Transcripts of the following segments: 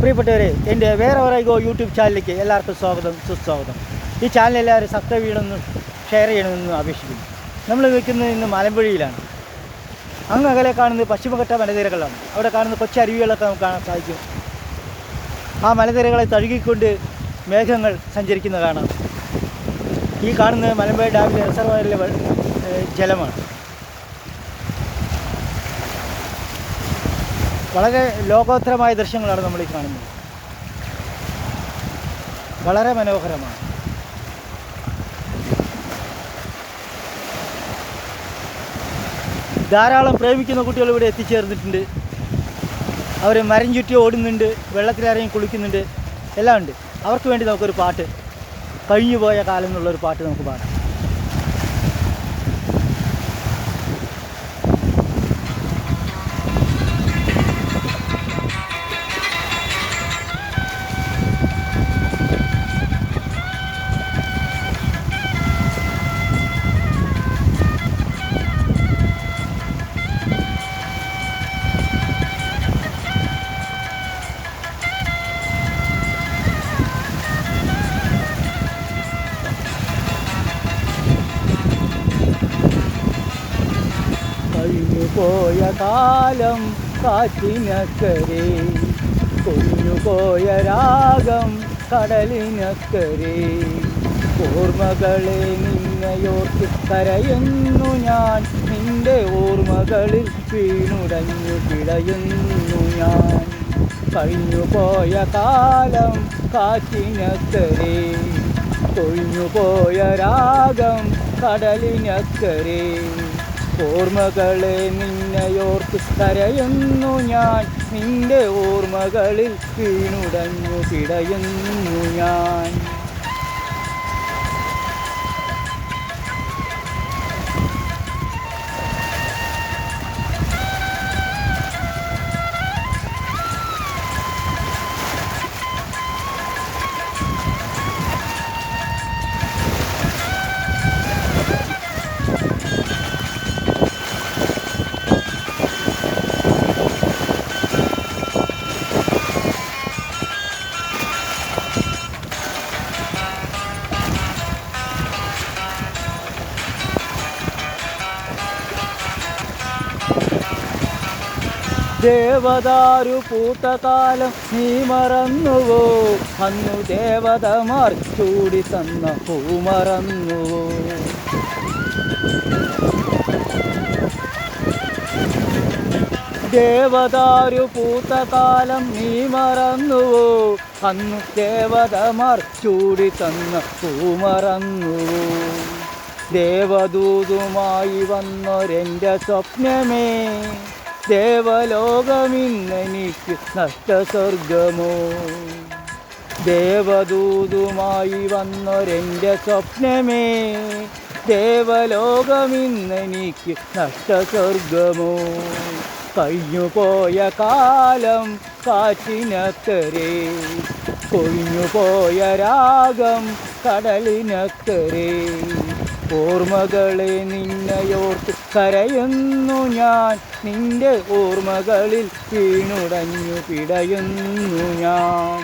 പ്രിയപ്പെട്ടവരെ, എൻ്റെ വേറെ ഓരോ യൂട്യൂബ് ചാനലിലേക്ക് എല്ലാവർക്കും സ്വാഗതം, സുസ്വാഗതം. ഈ ചാനൽ എല്ലാവരും സബ്സ്ക്രൈബ് ചെയ്യണമെന്നും ഷെയർ ചെയ്യണമെന്നും അപേക്ഷിക്കുന്നു. നമ്മൾ നിൽക്കുന്നത് ഇന്ന് മലമ്പുഴയിലാണ്. അങ്ങ് അകലെ കാണുന്നത് പശ്ചിമഘട്ട മലനിരകളാണ്. അവിടെ കാണുന്ന കൊച്ചരുവികളൊക്കെ നമുക്ക് കാണാൻ സാധിക്കും. ആ മലനിരകളെ തഴുകിക്കൊണ്ട് മേഘങ്ങൾ സഞ്ചരിക്കുന്ന കാണാം. ഈ കാണുന്നത് മലമ്പുഴ ഡാമിലെ റിസർവോയറിലെ ജലമാണ്. വളരെ ലോകോത്തരമായ ദൃശ്യങ്ങളാണ് നമ്മൾ ഈ കാണുന്നത്. വളരെ മനോഹരമാണ്. ധാരാളം പ്രേമിക്കുന്ന കുട്ടികൾ ഇവിടെ എത്തിച്ചേർന്നിട്ടുണ്ട്. അവർ മരം ചുറ്റി ഓടുന്നുണ്ട്, വെള്ളത്തിലിറങ്ങി കുളിക്കുന്നുണ്ട്, എല്ലാം ഉണ്ട്. അവർക്ക് വേണ്ടി നമുക്കൊരു പാട്ട്, കഴിഞ്ഞു പോയ കാലം എന്നുള്ളൊരു പാട്ട് നമുക്ക് പാടാം. കഴിഞ്ഞുപോയ കാലം കാറ്റിനക്കരെ, കൊഞ്ഞുപോയ രാഗം കടലിനക്കരെ, ഓർമ്മകളെ നിന്നെയോർത്ത് കരയുന്നു ഞാൻ, നിന്റെ ഓർമ്മകളിൽ വീണുടഞ്ഞു പിടയുന്നു ഞാൻ. കഴിഞ്ഞുപോയ കാലം കാറ്റിനക്കരെ, കൊഞ്ഞുപോയ രാഗം കടലിനക്കരെ, ഓർമ്മകളെ നിന്നെയോർത്ത് കരയുന്നു ഞാൻ, നിന്റെ ഓർമ്മകളിൽ വീണുടഞ്ഞു പിടയുന്നു ഞാൻ. ദേവദാരു പൂത്ത കാലം നീ മറന്നുവോ, അന്നു ദേവതമാർ ചൂടി തന്ന പൂ മറന്നുവോ. ദേവദാരു പൂത്ത കാലം നീ മറന്നുവോ, അന്നു ദേവതമാർ ചൂടി തന്ന പൂ മറന്നുവോ. ദേവദൂതുമായി വന്നൊരെൻ്റെ സ്വപ്നമേ, ദേവലോകമിന്നെനിക്ക് നഷ്ടസ്വർഗമോ. ദേവദൂതുമായി വന്നൊരെൻ്റെ സ്വപ്നമേ, ദേവലോകമിന്നെനിക്ക് നഷ്ടസ്വർഗമോ. കഴിഞ്ഞുപോയ കാലം കാറ്റിനക്കരെ, കൊഴിഞ്ഞുപോയ രാഗം കടലിനക്കരെ, ഓർമ്മകളെ നിന്നെയോർത്ത് കരയുന്നു ഞാൻ, നിന്റെ ഓർമ്മകളിൽ വീണുടഞ്ഞു പിടയുന്നു ഞാൻ.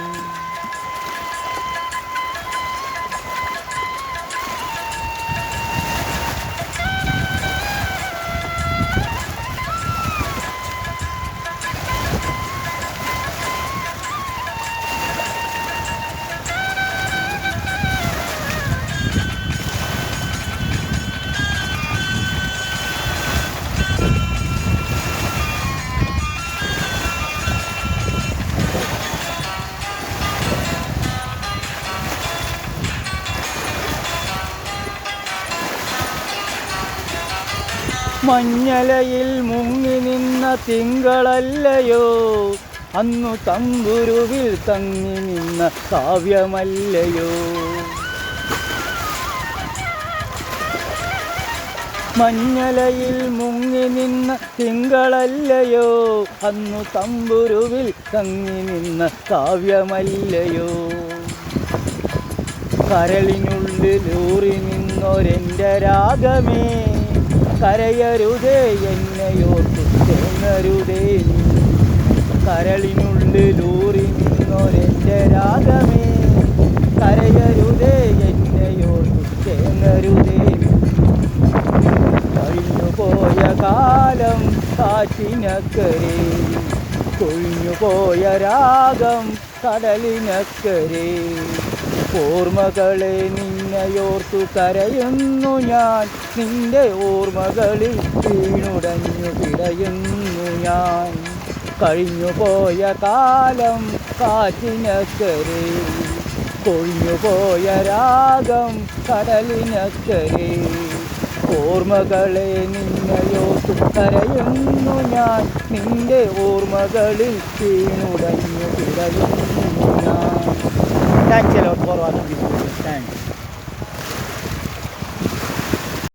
മഞ്ഞലയിൽ മുങ്ങി നിന്ന തിങ്കളല്ലയോ, അന്നു തമ്പുരുവിൽ തങ്ങി നിന്ന കാവ്യമല്ലയോ. മഞ്ഞലയിൽ മുങ്ങി നിന്ന തിങ്കളല്ലയോ, അന്നു തമ്പുരുവിൽ തങ്ങി നിന്ന കാവ്യമല്ലയോ. കരളിനുള്ളിലൂറി നിന്നൊരെൻ്റെ രാഗമേ, കരയരുതേ എന്നെയോർത്തു തേങ്ങരുതേ. കരളിനുള്ളിലൂറി നിന്നൊരു കാറ്റിനക്കരെ കൊഴിഞ്ഞുപോയ രാഗം കടലിനക്കരെ ഓർമ്മകളെ നിന്നെയോർത്തു കരയുന്നു ഞാൻ നിന്റെ ഓർമ്മകളിൽ വീണുടഞ്ഞു പിടയുന്നു ഞാൻ കഴിഞ്ഞുപോയ കാലം കാറ്റിനക്കരെ കൊഴിഞ്ഞുപോയ രാഗം കടലിനക്കരെ ഓർമ്മകളെ നിന്നെയോർത്തു കരയുന്നു ഞാൻ നിന്റെ ഓർമ്മകളിൽ വീണുടഞ്ഞു പിടയുന്നു ഞാൻ. Thanks a lot for watching this video. Thanks.